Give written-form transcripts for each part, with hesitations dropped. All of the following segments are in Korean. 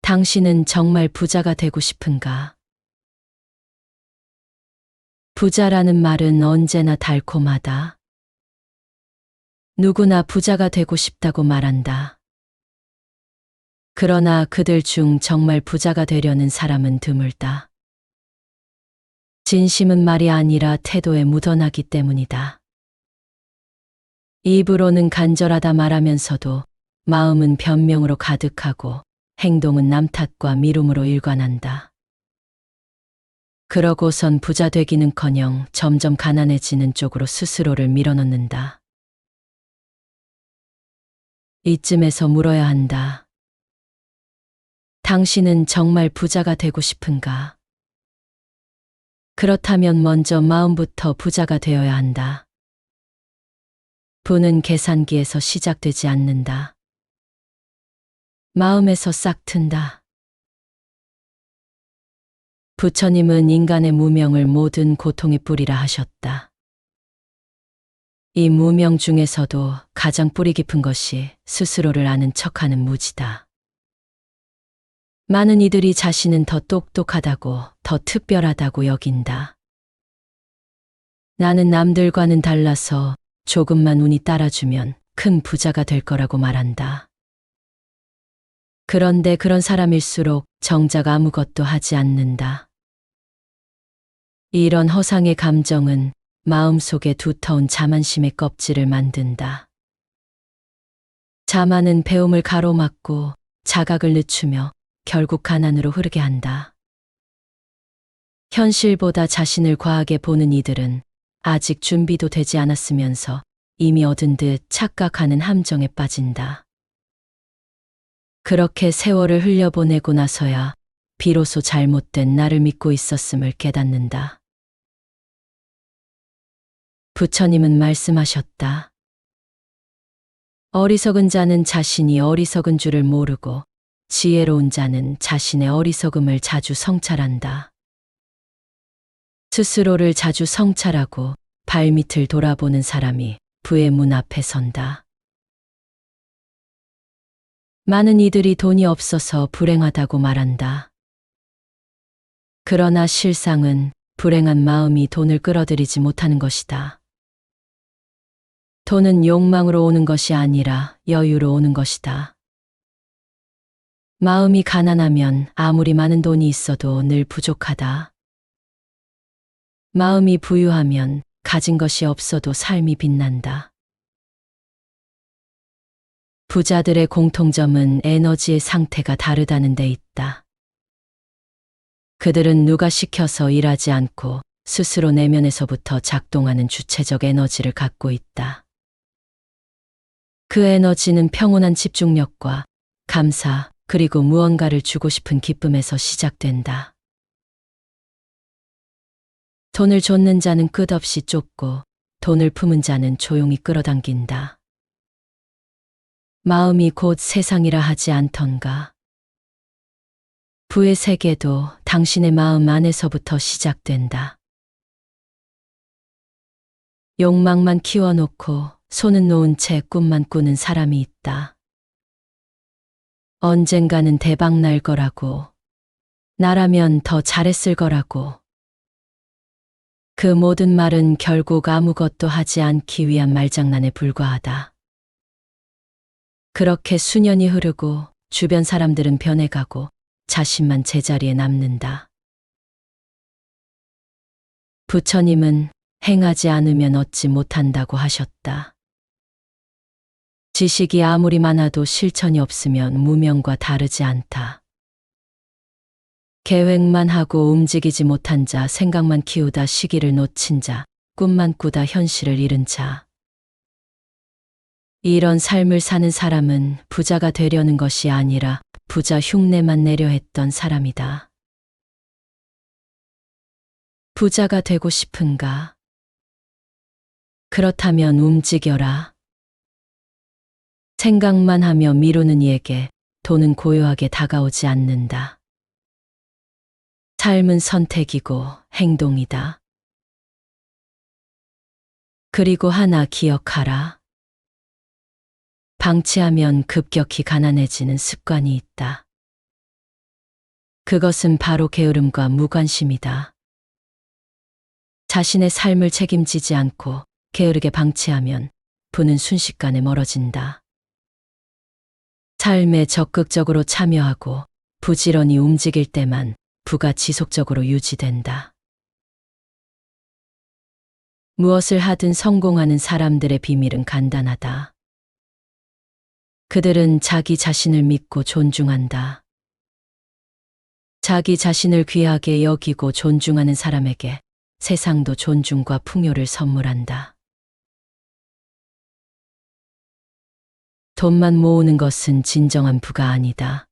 당신은 정말 부자가 되고 싶은가? 부자라는 말은 언제나 달콤하다. 누구나 부자가 되고 싶다고 말한다. 그러나 그들 중 정말 부자가 되려는 사람은 드물다. 진심은 말이 아니라 태도에 묻어나기 때문이다. 입으로는 간절하다 말하면서도 마음은 변명으로 가득하고 행동은 남 탓과 미움으로 일관한다. 그러고선 부자 되기는커녕 점점 가난해지는 쪽으로 스스로를 밀어넣는다. 이쯤에서 물어야 한다. 당신은 정말 부자가 되고 싶은가? 그렇다면 먼저 마음부터 부자가 되어야 한다. 부는 계산기에서 시작되지 않는다. 마음에서 싹 튼다. 부처님은 인간의 무명을 모든 고통의 뿌리라 하셨다. 이 무명 중에서도 가장 뿌리 깊은 것이 스스로를 아는 척하는 무지다. 많은 이들이 자신은 더 똑똑하다고, 더 특별하다고 여긴다. 나는 남들과는 달라서 조금만 운이 따라주면 큰 부자가 될 거라고 말한다. 그런데 그런 사람일수록 정작 아무것도 하지 않는다. 이런 허상의 감정은 마음속에 두터운 자만심의 껍질을 만든다. 자만은 배움을 가로막고 자각을 늦추며 결국 가난으로 흐르게 한다. 현실보다 자신을 과하게 보는 이들은 아직 준비도 되지 않았으면서 이미 얻은 듯 착각하는 함정에 빠진다. 그렇게 세월을 흘려보내고 나서야 비로소 잘못된 나를 믿고 있었음을 깨닫는다. 부처님은 말씀하셨다. 어리석은 자는 자신이 어리석은 줄을 모르고 지혜로운 자는 자신의 어리석음을 자주 성찰한다. 스스로를 자주 성찰하고 발밑을 돌아보는 사람이 부의 문 앞에 선다. 많은 이들이 돈이 없어서 불행하다고 말한다. 그러나 실상은 불행한 마음이 돈을 끌어들이지 못하는 것이다. 돈은 욕망으로 오는 것이 아니라 여유로 오는 것이다. 마음이 가난하면 아무리 많은 돈이 있어도 늘 부족하다. 마음이 부유하면 가진 것이 없어도 삶이 빛난다. 부자들의 공통점은 에너지의 상태가 다르다는 데 있다. 그들은 누가 시켜서 일하지 않고 스스로 내면에서부터 작동하는 주체적 에너지를 갖고 있다. 그 에너지는 평온한 집중력과 감사, 그리고 무언가를 주고 싶은 기쁨에서 시작된다. 돈을 좇는 자는 끝없이 쫓고 돈을 품은 자는 조용히 끌어당긴다. 마음이 곧 세상이라 하지 않던가. 부의 세계도 당신의 마음 안에서부터 시작된다. 욕망만 키워놓고 손은 놓은 채 꿈만 꾸는 사람이 있다. 언젠가는 대박 날 거라고, 나라면 더 잘했을 거라고. 그 모든 말은 결국 아무것도 하지 않기 위한 말장난에 불과하다. 그렇게 수년이 흐르고 주변 사람들은 변해가고 자신만 제자리에 남는다. 부처님은 행하지 않으면 얻지 못한다고 하셨다. 지식이 아무리 많아도 실천이 없으면 무명과 다르지 않다. 계획만 하고 움직이지 못한 자, 생각만 키우다 시기를 놓친 자, 꿈만 꾸다 현실을 잃은 자. 이런 삶을 사는 사람은 부자가 되려는 것이 아니라 부자 흉내만 내려 했던 사람이다. 부자가 되고 싶은가? 그렇다면 움직여라. 생각만 하며 미루는 이에게 돈은 고요하게 다가오지 않는다. 삶은 선택이고 행동이다. 그리고 하나 기억하라. 방치하면 급격히 가난해지는 습관이 있다. 그것은 바로 게으름과 무관심이다. 자신의 삶을 책임지지 않고 게으르게 방치하면 부는 순식간에 멀어진다. 삶에 적극적으로 참여하고 부지런히 움직일 때만 부가 지속적으로 유지된다. 무엇을 하든 성공하는 사람들의 비밀은 간단하다. 그들은 자기 자신을 믿고 존중한다. 자기 자신을 귀하게 여기고 존중하는 사람에게 세상도 존중과 풍요를 선물한다. 돈만 모으는 것은 진정한 부가 아니다.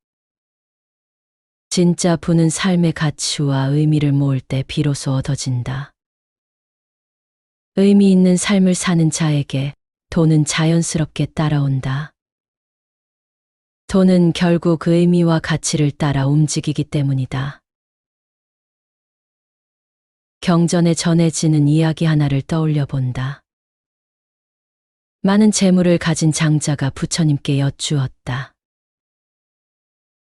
진짜 부는 삶의 가치와 의미를 모을 때 비로소 얻어진다. 의미 있는 삶을 사는 자에게 돈은 자연스럽게 따라온다. 돈은 결국 그 의미와 가치를 따라 움직이기 때문이다. 경전에 전해지는 이야기 하나를 떠올려 본다. 많은 재물을 가진 장자가 부처님께 여쭈었다.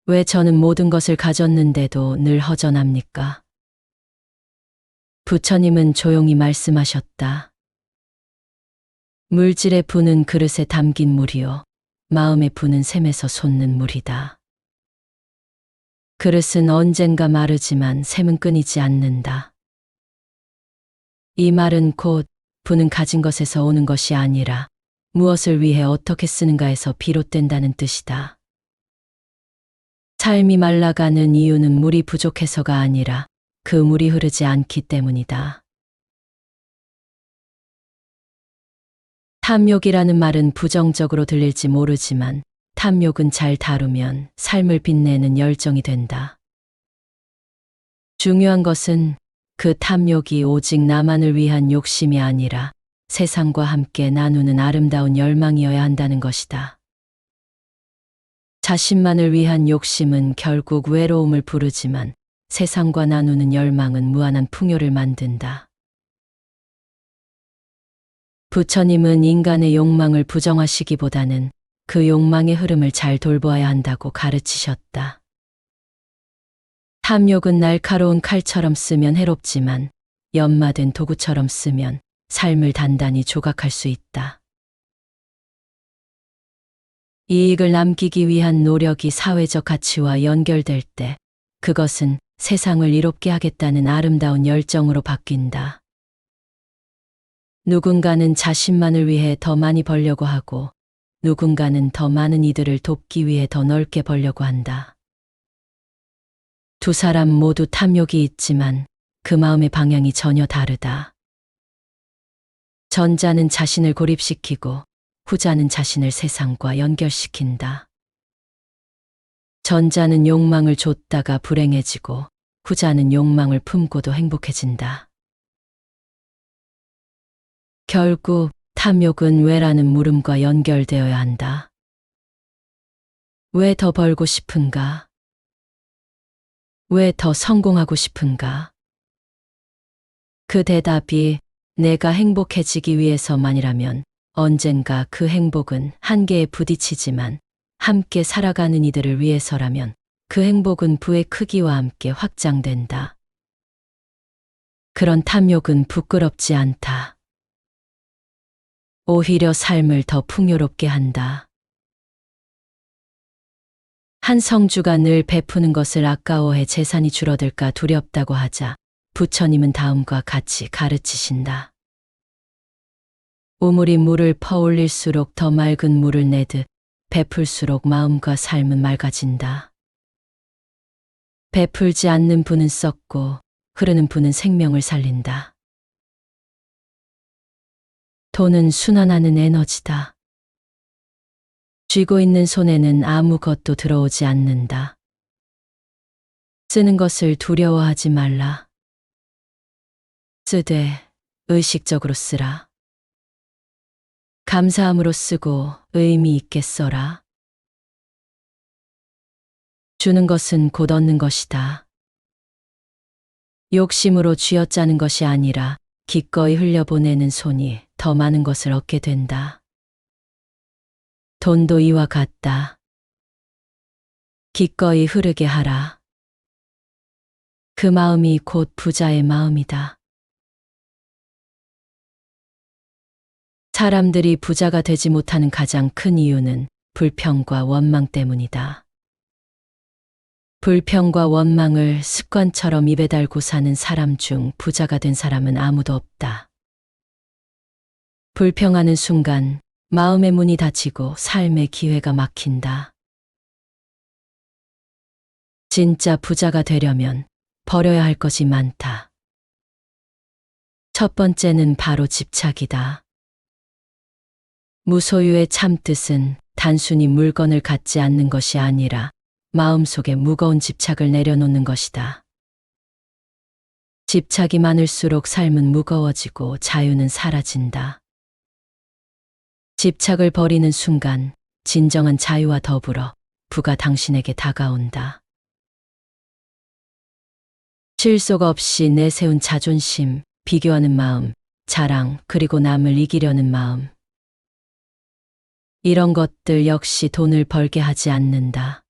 왜 저는 모든 것을 가졌는데도 늘 허전합니까? 부처님은 조용히 말씀하셨다. 물질의 부는 그릇에 담긴 물이요. 마음의 부는 샘에서 솟는 물이다. 그릇은 언젠가 마르지만 샘은 끊이지 않는다. 이 말은 곧 부는 가진 것에서 오는 것이 아니라 무엇을 위해 어떻게 쓰는가에서 비롯된다는 뜻이다. 삶이 말라가는 이유는 물이 부족해서가 아니라 그 물이 흐르지 않기 때문이다. 탐욕이라는 말은 부정적으로 들릴지 모르지만 탐욕은 잘 다루면 삶을 빛내는 열정이 된다. 중요한 것은 그 탐욕이 오직 나만을 위한 욕심이 아니라 세상과 함께 나누는 아름다운 열망이어야 한다는 것이다. 자신만을 위한 욕심은 결국 외로움을 부르지만 세상과 나누는 열망은 무한한 풍요를 만든다. 부처님은 인간의 욕망을 부정하시기보다는 그 욕망의 흐름을 잘 돌보아야 한다고 가르치셨다. 탐욕은 날카로운 칼처럼 쓰면 해롭지만 연마된 도구처럼 쓰면 삶을 단단히 조각할 수 있다. 이익을 남기기 위한 노력이 사회적 가치와 연결될 때 그것은 세상을 이롭게 하겠다는 아름다운 열정으로 바뀐다. 누군가는 자신만을 위해 더 많이 벌려고 하고 누군가는 더 많은 이들을 돕기 위해 더 넓게 벌려고 한다. 두 사람 모두 탐욕이 있지만 그 마음의 방향이 전혀 다르다. 전자는 자신을 고립시키고 후자는 자신을 세상과 연결시킨다. 전자는 욕망을 좇다가 불행해지고 후자는 욕망을 품고도 행복해진다. 결국 탐욕은 왜라는 물음과 연결되어야 한다. 왜 더 벌고 싶은가? 왜 더 성공하고 싶은가? 그 대답이 내가 행복해지기 위해서만이라면 언젠가 그 행복은 한계에 부딪히지만 함께 살아가는 이들을 위해서라면 그 행복은 부의 크기와 함께 확장된다. 그런 탐욕은 부끄럽지 않다. 오히려 삶을 더 풍요롭게 한다. 한 성주가 늘 베푸는 것을 아까워해 재산이 줄어들까 두렵다고 하자 부처님은 다음과 같이 가르치신다. 우물이 물을 퍼올릴수록 더 맑은 물을 내듯 베풀수록 마음과 삶은 맑아진다. 베풀지 않는 부는 썩고 흐르는 부는 생명을 살린다. 돈은 순환하는 에너지다. 쥐고 있는 손에는 아무것도 들어오지 않는다. 쓰는 것을 두려워하지 말라. 쓰되 의식적으로 쓰라. 감사함으로 쓰고 의미 있게 써라. 주는 것은 곧 얻는 것이다. 욕심으로 쥐어짜는 것이 아니라 기꺼이 흘려보내는 손이 더 많은 것을 얻게 된다. 돈도 이와 같다. 기꺼이 흐르게 하라. 그 마음이 곧 부자의 마음이다. 사람들이 부자가 되지 못하는 가장 큰 이유는 불평과 원망 때문이다. 불평과 원망을 습관처럼 입에 달고 사는 사람 중 부자가 된 사람은 아무도 없다. 불평하는 순간 마음의 문이 닫히고 삶의 기회가 막힌다. 진짜 부자가 되려면 버려야 할 것이 많다. 첫 번째는 바로 집착이다. 무소유의 참뜻은 단순히 물건을 갖지 않는 것이 아니라 마음속에 무거운 집착을 내려놓는 것이다. 집착이 많을수록 삶은 무거워지고 자유는 사라진다. 집착을 버리는 순간 진정한 자유와 더불어 부가 당신에게 다가온다. 실속 없이 내세운 자존심, 비교하는 마음, 자랑, 그리고 남을 이기려는 마음. 이런 것들 역시 돈을 벌게 하지 않는다.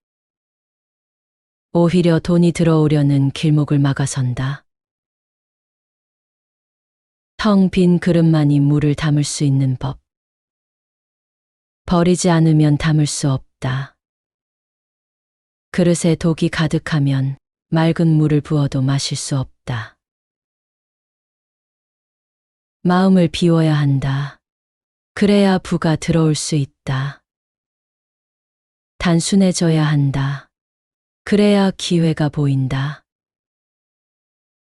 오히려 돈이 들어오려는 길목을 막아선다. 텅 빈 그릇만이 물을 담을 수 있는 법. 버리지 않으면 담을 수 없다. 그릇에 독이 가득하면 맑은 물을 부어도 마실 수 없다. 마음을 비워야 한다. 그래야 부가 들어올 수 있다. 단순해져야 한다. 그래야 기회가 보인다.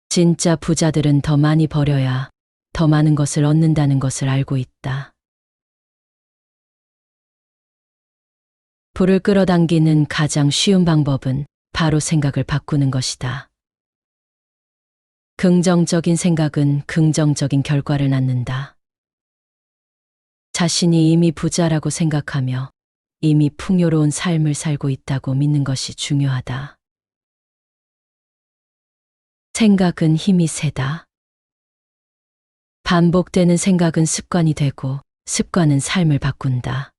진짜 부자들은 더 많이 버려야 더 많은 것을 얻는다는 것을 알고 있다. 부를 끌어당기는 가장 쉬운 방법은 바로 생각을 바꾸는 것이다. 긍정적인 생각은 긍정적인 결과를 낳는다. 자신이 이미 부자라고 생각하며 이미 풍요로운 삶을 살고 있다고 믿는 것이 중요하다. 생각은 힘이 세다. 반복되는 생각은 습관이 되고 습관은 삶을 바꾼다.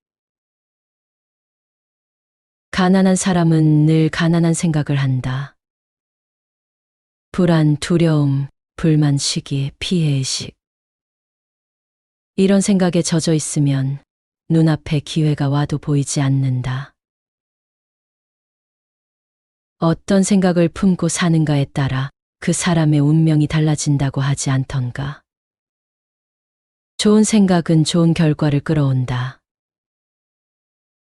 가난한 사람은 늘 가난한 생각을 한다. 불안, 두려움, 불만, 시기, 피해의식. 이런 생각에 젖어 있으면 눈앞에 기회가 와도 보이지 않는다. 어떤 생각을 품고 사는가에 따라 그 사람의 운명이 달라진다고 하지 않던가. 좋은 생각은 좋은 결과를 끌어온다.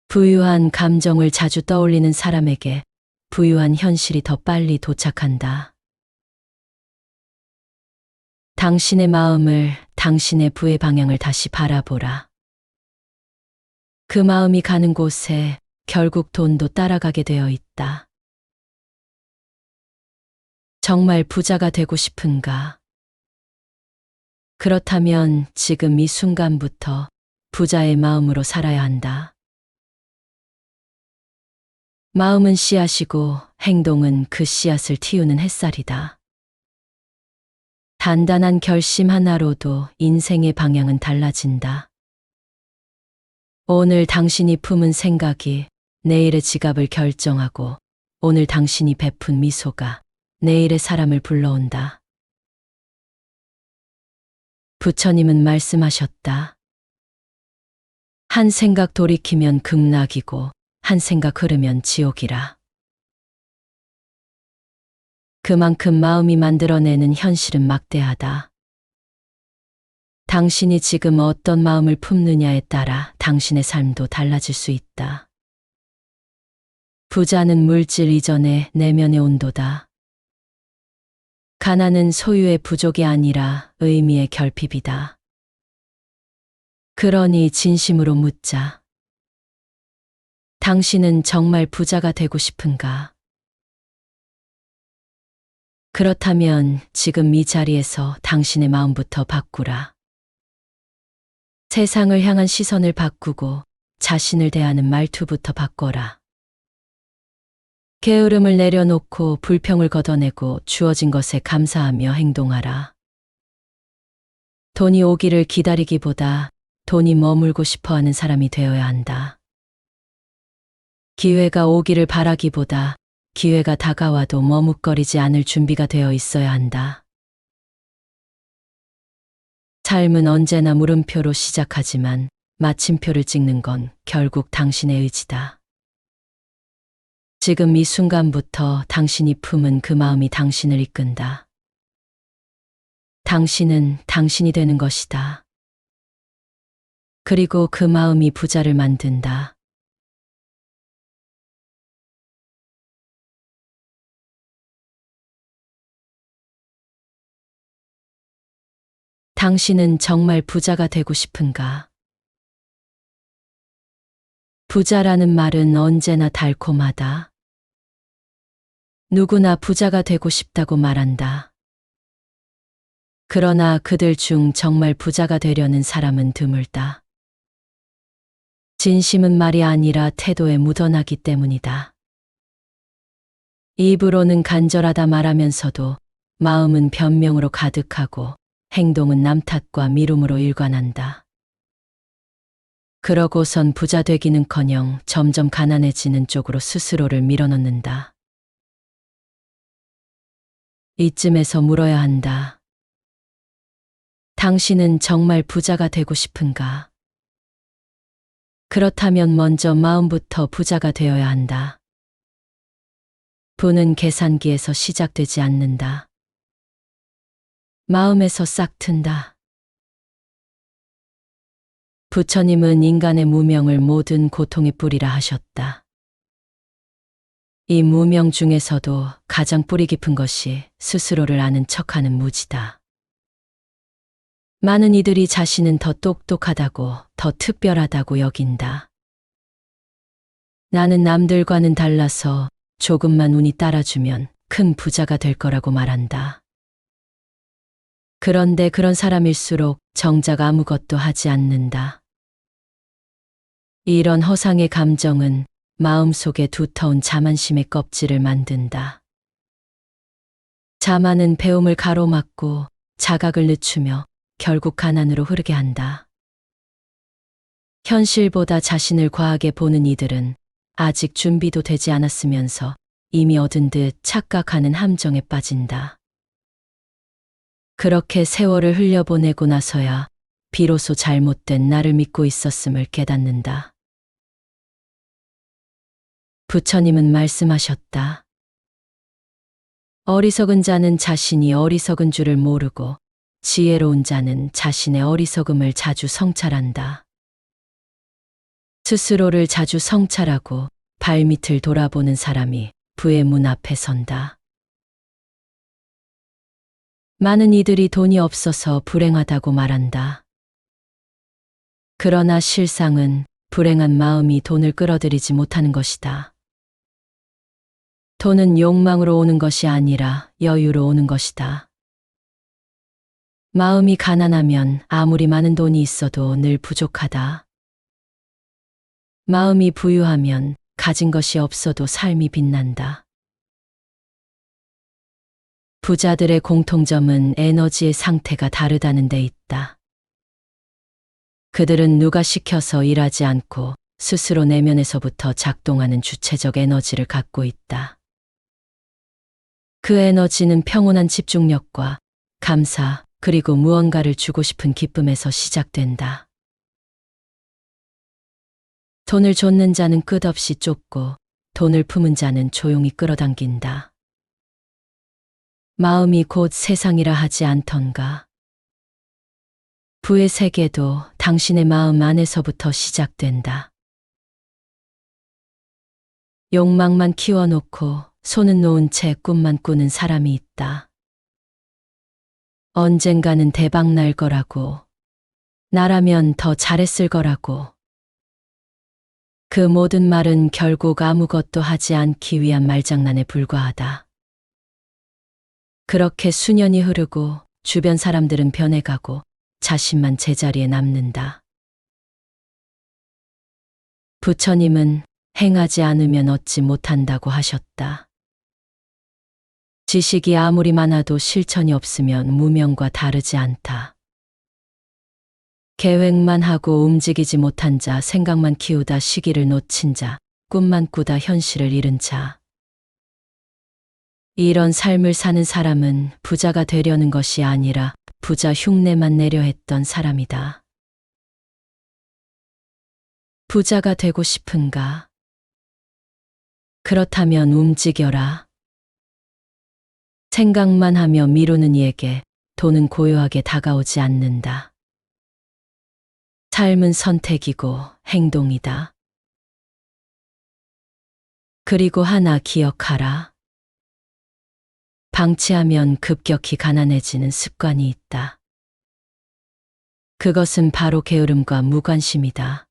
부유한 감정을 자주 떠올리는 사람에게 부유한 현실이 더 빨리 도착한다. 당신의 마음을, 당신의 부의 방향을 다시 바라보라. 그 마음이 가는 곳에 결국 돈도 따라가게 되어 있다. 정말 부자가 되고 싶은가? 그렇다면 지금 이 순간부터 부자의 마음으로 살아야 한다. 마음은 씨앗이고 행동은 그 씨앗을 틔우는 햇살이다. 단단한 결심 하나로도 인생의 방향은 달라진다. 오늘 당신이 품은 생각이 내일의 지갑을 결정하고 오늘 당신이 베푼 미소가 내일의 사람을 불러온다. 부처님은 말씀하셨다. 한 생각 돌이키면 극락이고 한 생각 흐르면 지옥이라. 그만큼 마음이 만들어내는 현실은 막대하다. 당신이 지금 어떤 마음을 품느냐에 따라 당신의 삶도 달라질 수 있다. 부자는 물질 이전의 내면의 온도다. 가난은 소유의 부족이 아니라 의미의 결핍이다. 그러니 진심으로 묻자. 당신은 정말 부자가 되고 싶은가? 그렇다면 지금 이 자리에서 당신의 마음부터 바꾸라. 세상을 향한 시선을 바꾸고 자신을 대하는 말투부터 바꿔라. 게으름을 내려놓고 불평을 걷어내고 주어진 것에 감사하며 행동하라. 돈이 오기를 기다리기보다 돈이 머물고 싶어하는 사람이 되어야 한다. 기회가 오기를 바라기보다 기회가 다가와도 머뭇거리지 않을 준비가 되어 있어야 한다. 삶은 언제나 물음표로 시작하지만 마침표를 찍는 건 결국 당신의 의지다. 지금 이 순간부터 당신이 품은 그 마음이 당신을 이끈다. 당신은 당신이 되는 것이다. 그리고 그 마음이 부자를 만든다. 당신은 정말 부자가 되고 싶은가? 부자라는 말은 언제나 달콤하다. 누구나 부자가 되고 싶다고 말한다. 그러나 그들 중 정말 부자가 되려는 사람은 드물다. 진심은 말이 아니라 태도에 묻어나기 때문이다. 입으로는 간절하다 말하면서도 마음은 변명으로 가득하고 행동은 남 탓과 미움으로 일관한다. 그러고선 부자 되기는커녕 점점 가난해지는 쪽으로 스스로를 밀어넣는다. 이쯤에서 물어야 한다. 당신은 정말 부자가 되고 싶은가? 그렇다면 먼저 마음부터 부자가 되어야 한다. 부는 계산기에서 시작되지 않는다. 마음에서 싹 튼다. 부처님은 인간의 무명을 모든 고통의 뿌리라 하셨다. 이 무명 중에서도 가장 뿌리 깊은 것이 스스로를 아는 척하는 무지다. 많은 이들이 자신은 더 똑똑하다고, 더 특별하다고 여긴다. 나는 남들과는 달라서 조금만 운이 따라주면 큰 부자가 될 거라고 말한다. 그런데 그런 사람일수록 정작 아무것도 하지 않는다. 이런 허상의 감정은 마음속에 두터운 자만심의 껍질을 만든다. 자만은 배움을 가로막고 자각을 늦추며 결국 가난으로 흐르게 한다. 현실보다 자신을 과하게 보는 이들은 아직 준비도 되지 않았으면서 이미 얻은 듯 착각하는 함정에 빠진다. 그렇게 세월을 흘려보내고 나서야 비로소 잘못된 나를 믿고 있었음을 깨닫는다. 부처님은 말씀하셨다. 어리석은 자는 자신이 어리석은 줄을 모르고 지혜로운 자는 자신의 어리석음을 자주 성찰한다. 스스로를 자주 성찰하고 발밑을 돌아보는 사람이 부의 문 앞에 선다. 많은 이들이 돈이 없어서 불행하다고 말한다. 그러나 실상은 불행한 마음이 돈을 끌어들이지 못하는 것이다. 돈은 욕망으로 오는 것이 아니라 여유로 오는 것이다. 마음이 가난하면 아무리 많은 돈이 있어도 늘 부족하다. 마음이 부유하면 가진 것이 없어도 삶이 빛난다. 부자들의 공통점은 에너지의 상태가 다르다는 데 있다. 그들은 누가 시켜서 일하지 않고 스스로 내면에서부터 작동하는 주체적 에너지를 갖고 있다. 그 에너지는 평온한 집중력과 감사, 그리고 무언가를 주고 싶은 기쁨에서 시작된다. 돈을 좇는 자는 끝없이 쫓고 돈을 품은 자는 조용히 끌어당긴다. 마음이 곧 세상이라 하지 않던가. 부의 세계도 당신의 마음 안에서부터 시작된다. 욕망만 키워놓고 손은 놓은 채 꿈만 꾸는 사람이 있다. 언젠가는 대박 날 거라고, 나라면 더 잘했을 거라고. 그 모든 말은 결국 아무것도 하지 않기 위한 말장난에 불과하다. 그렇게 수년이 흐르고 주변 사람들은 변해가고 자신만 제자리에 남는다. 부처님은 행하지 않으면 얻지 못한다고 하셨다. 지식이 아무리 많아도 실천이 없으면 무명과 다르지 않다. 계획만 하고 움직이지 못한 자, 생각만 키우다 시기를 놓친 자, 꿈만 꾸다 현실을 잃은 자. 이런 삶을 사는 사람은 부자가 되려는 것이 아니라 부자 흉내만 내려 했던 사람이다. 부자가 되고 싶은가? 그렇다면 움직여라. 생각만 하며 미루는 이에게 돈은 고요하게 다가오지 않는다. 삶은 선택이고 행동이다. 그리고 하나 기억하라. 방치하면 급격히 가난해지는 습관이 있다. 그것은 바로 게으름과 무관심이다.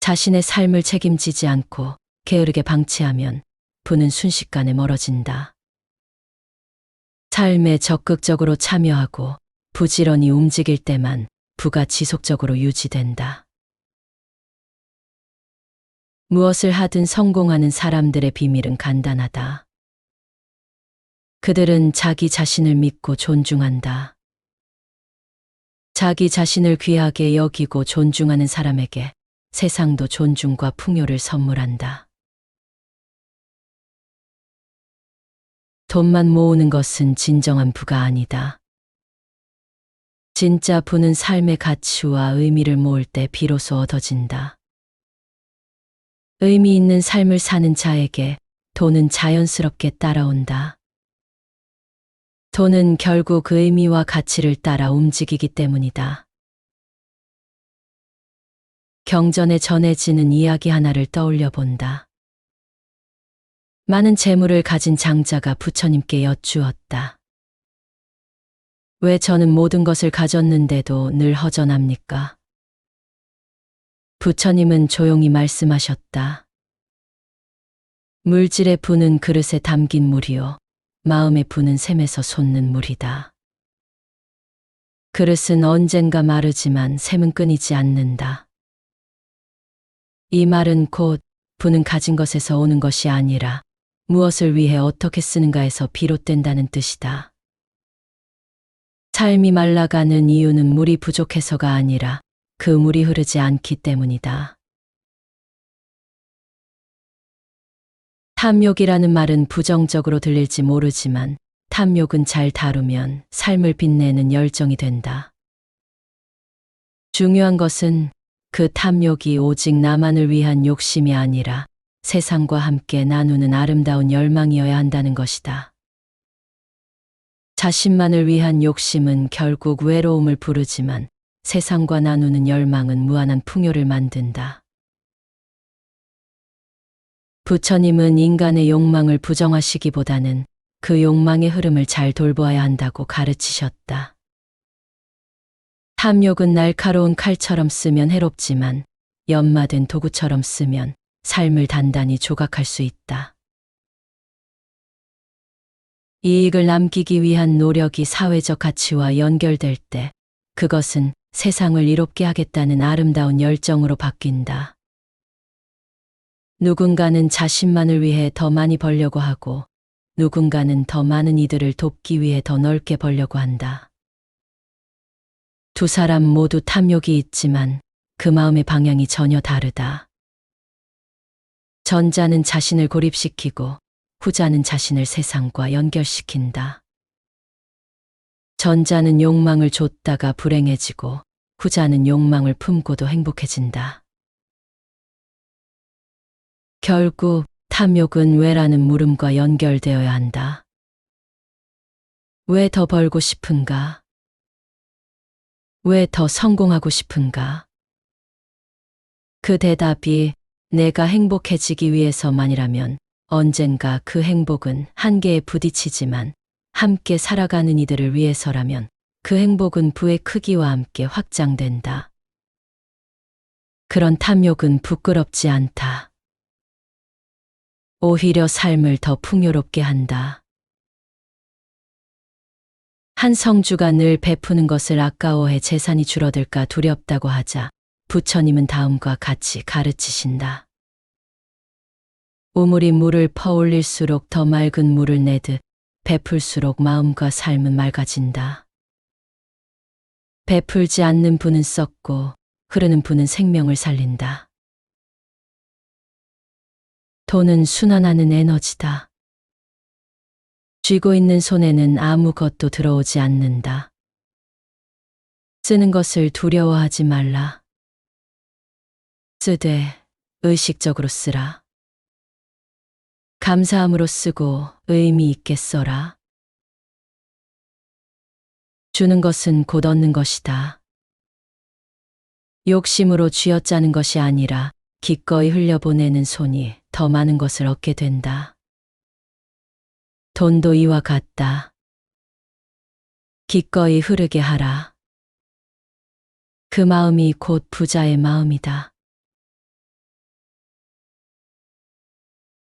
자신의 삶을 책임지지 않고 게으르게 방치하면 부는 순식간에 멀어진다. 삶에 적극적으로 참여하고 부지런히 움직일 때만 부가 지속적으로 유지된다. 무엇을 하든 성공하는 사람들의 비밀은 간단하다. 그들은 자기 자신을 믿고 존중한다. 자기 자신을 귀하게 여기고 존중하는 사람에게 세상도 존중과 풍요를 선물한다. 돈만 모으는 것은 진정한 부가 아니다. 진짜 부는 삶의 가치와 의미를 모을 때 비로소 얻어진다. 의미 있는 삶을 사는 자에게 돈은 자연스럽게 따라온다. 돈은 결국 의미와 가치를 따라 움직이기 때문이다. 경전에 전해지는 이야기 하나를 떠올려 본다. 많은 재물을 가진 장자가 부처님께 여쭈었다. 왜 저는 모든 것을 가졌는데도 늘 허전합니까? 부처님은 조용히 말씀하셨다. 물질의 부는 그릇에 담긴 물이요, 마음의 부는 샘에서 솟는 물이다. 그릇은 언젠가 마르지만 샘은 끊이지 않는다. 이 말은 곧 부는 가진 것에서 오는 것이 아니라 무엇을 위해 어떻게 쓰는가에서 비롯된다는 뜻이다. 삶이 말라가는 이유는 물이 부족해서가 아니라 그 물이 흐르지 않기 때문이다. 탐욕이라는 말은 부정적으로 들릴지 모르지만 탐욕은 잘 다루면 삶을 빛내는 열정이 된다. 중요한 것은 그 탐욕이 오직 나만을 위한 욕심이 아니라 세상과 함께 나누는 아름다운 열망이어야 한다는 것이다. 자신만을 위한 욕심은 결국 외로움을 부르지만 세상과 나누는 열망은 무한한 풍요를 만든다. 부처님은 인간의 욕망을 부정하시기보다는 그 욕망의 흐름을 잘 돌보아야 한다고 가르치셨다. 탐욕은 날카로운 칼처럼 쓰면 해롭지만 연마된 도구처럼 쓰면 삶을 단단히 조각할 수 있다. 이익을 남기기 위한 노력이 사회적 가치와 연결될 때 그것은 세상을 이롭게 하겠다는 아름다운 열정으로 바뀐다. 누군가는 자신만을 위해 더 많이 벌려고 하고 누군가는 더 많은 이들을 돕기 위해 더 넓게 벌려고 한다. 두 사람 모두 탐욕이 있지만 그 마음의 방향이 전혀 다르다. 전자는 자신을 고립시키고 후자는 자신을 세상과 연결시킨다. 전자는 욕망을 좇다가 불행해지고 후자는 욕망을 품고도 행복해진다. 결국 탐욕은 왜라는 물음과 연결되어야 한다. 왜 더 벌고 싶은가? 왜 더 성공하고 싶은가? 그 대답이 내가 행복해지기 위해서만이라면 언젠가 그 행복은 한계에 부딪히지만 함께 살아가는 이들을 위해서라면 그 행복은 부의 크기와 함께 확장된다. 그런 탐욕은 부끄럽지 않다. 오히려 삶을 더 풍요롭게 한다. 한 성주가 늘 베푸는 것을 아까워해 재산이 줄어들까 두렵다고 하자 부처님은 다음과 같이 가르치신다. 우물이 물을 퍼올릴수록 더 맑은 물을 내듯 베풀수록 마음과 삶은 맑아진다. 베풀지 않는 부는 썩고 흐르는 부는 생명을 살린다. 돈은 순환하는 에너지다. 쥐고 있는 손에는 아무것도 들어오지 않는다. 쓰는 것을 두려워하지 말라. 쓰되 의식적으로 쓰라. 감사함으로 쓰고 의미 있게 써라. 주는 것은 곧 얻는 것이다. 욕심으로 쥐어짜는 것이 아니라 기꺼이 흘려보내는 손이 더 많은 것을 얻게 된다. 돈도 이와 같다. 기꺼이 흐르게 하라. 그 마음이 곧 부자의 마음이다.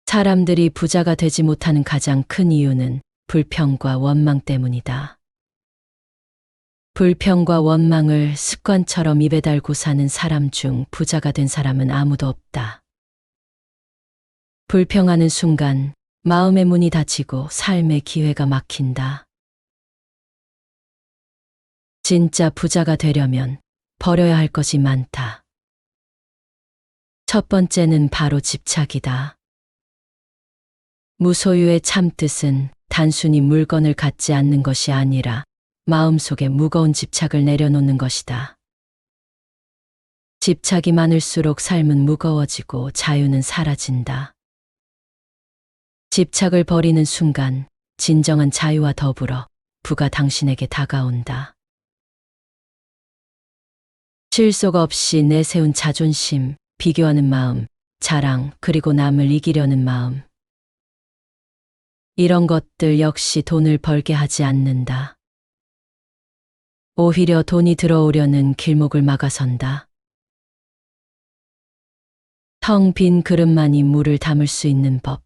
사람들이 부자가 되지 못하는 가장 큰 이유는 불평과 원망 때문이다. 불평과 원망을 습관처럼 입에 달고 사는 사람 중 부자가 된 사람은 아무도 없다. 불평하는 순간 마음의 문이 닫히고 삶의 기회가 막힌다. 진짜 부자가 되려면 버려야 할 것이 많다. 첫 번째는 바로 집착이다. 무소유의 참뜻은 단순히 물건을 갖지 않는 것이 아니라 마음속에 무거운 집착을 내려놓는 것이다. 집착이 많을수록 삶은 무거워지고 자유는 사라진다. 집착을 버리는 순간 진정한 자유와 더불어 부가 당신에게 다가온다. 실속 없이 내세운 자존심, 비교하는 마음, 자랑, 그리고 남을 이기려는 마음. 이런 것들 역시 돈을 벌게 하지 않는다. 오히려 돈이 들어오려는 길목을 막아선다. 텅 빈 그릇만이 물을 담을 수 있는 법.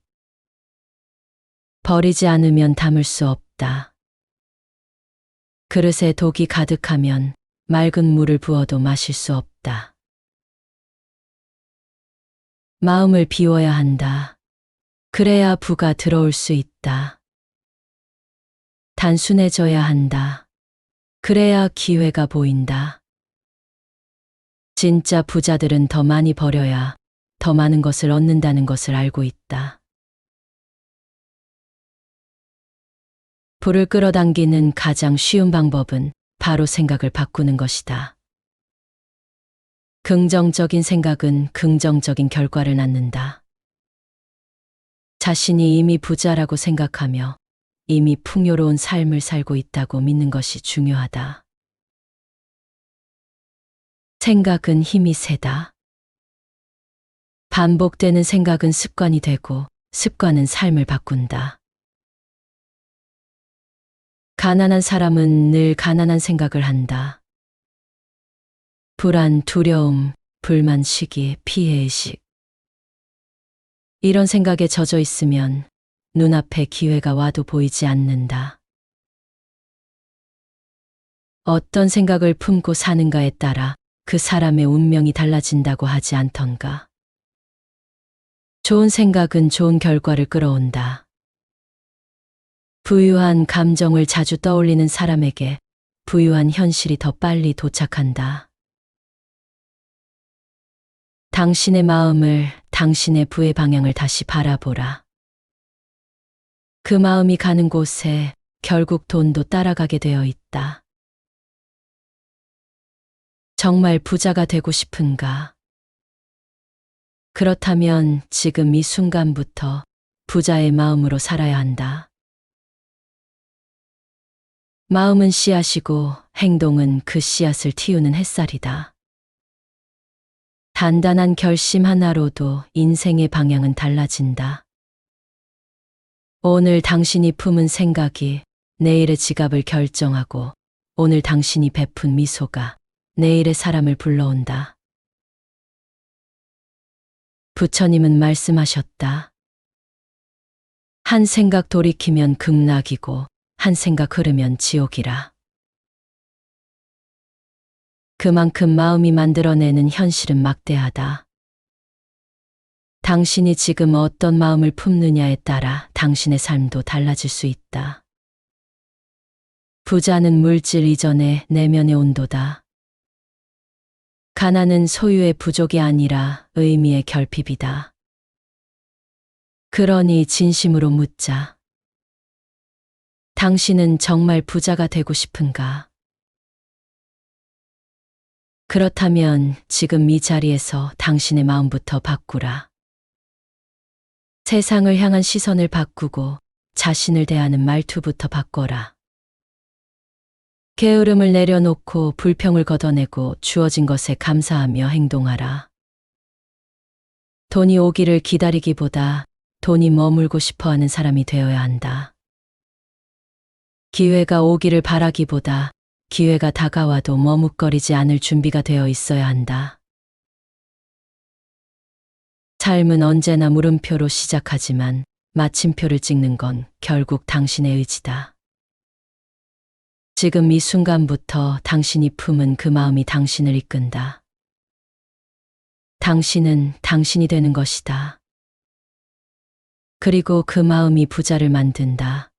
버리지 않으면 담을 수 없다. 그릇에 독이 가득하면 맑은 물을 부어도 마실 수 없다. 마음을 비워야 한다. 그래야 부가 들어올 수 있다. 단순해져야 한다. 그래야 기회가 보인다. 진짜 부자들은 더 많이 버려야 더 많은 것을 얻는다는 것을 알고 있다. 부를 끌어당기는 가장 쉬운 방법은 바로 생각을 바꾸는 것이다. 긍정적인 생각은 긍정적인 결과를 낳는다. 자신이 이미 부자라고 생각하며 이미 풍요로운 삶을 살고 있다고 믿는 것이 중요하다. 생각은 힘이 세다. 반복되는 생각은 습관이 되고 습관은 삶을 바꾼다. 가난한 사람은 늘 가난한 생각을 한다. 불안, 두려움, 불만, 시기, 피해의식. 이런 생각에 젖어 있으면 눈앞에 기회가 와도 보이지 않는다. 어떤 생각을 품고 사는가에 따라 그 사람의 운명이 달라진다고 하지 않던가. 좋은 생각은 좋은 결과를 끌어온다. 부유한 감정을 자주 떠올리는 사람에게 부유한 현실이 더 빨리 도착한다. 당신의 마음을, 당신의 부의 방향을 다시 바라보라. 그 마음이 가는 곳에 결국 돈도 따라가게 되어 있다. 정말 부자가 되고 싶은가? 그렇다면 지금 이 순간부터 부자의 마음으로 살아야 한다. 마음은 씨앗이고 행동은 그 씨앗을 틔우는 햇살이다. 단단한 결심 하나로도 인생의 방향은 달라진다. 오늘 당신이 품은 생각이 내일의 지갑을 결정하고 오늘 당신이 베푼 미소가 내일의 사람을 불러온다. 부처님은 말씀하셨다. 한 생각 돌이키면 극락이고 한 생각 흐르면 지옥이라. 그만큼 마음이 만들어내는 현실은 막대하다. 당신이 지금 어떤 마음을 품느냐에 따라 당신의 삶도 달라질 수 있다. 부자는 물질 이전의 내면의 온도다. 가난은 소유의 부족이 아니라 의미의 결핍이다. 그러니 진심으로 묻자. 당신은 정말 부자가 되고 싶은가? 그렇다면 지금 이 자리에서 당신의 마음부터 바꾸라. 세상을 향한 시선을 바꾸고 자신을 대하는 말투부터 바꿔라. 게으름을 내려놓고 불평을 걷어내고 주어진 것에 감사하며 행동하라. 돈이 오기를 기다리기보다 돈이 머물고 싶어 하는 사람이 되어야 한다. 기회가 오기를 바라기보다 기회가 다가와도 머뭇거리지 않을 준비가 되어 있어야 한다. 삶은 언제나 물음표로 시작하지만 마침표를 찍는 건 결국 당신의 의지다. 지금 이 순간부터 당신이 품은 그 마음이 당신을 이끈다. 당신은 당신이 되는 것이다. 그리고 그 마음이 부자를 만든다.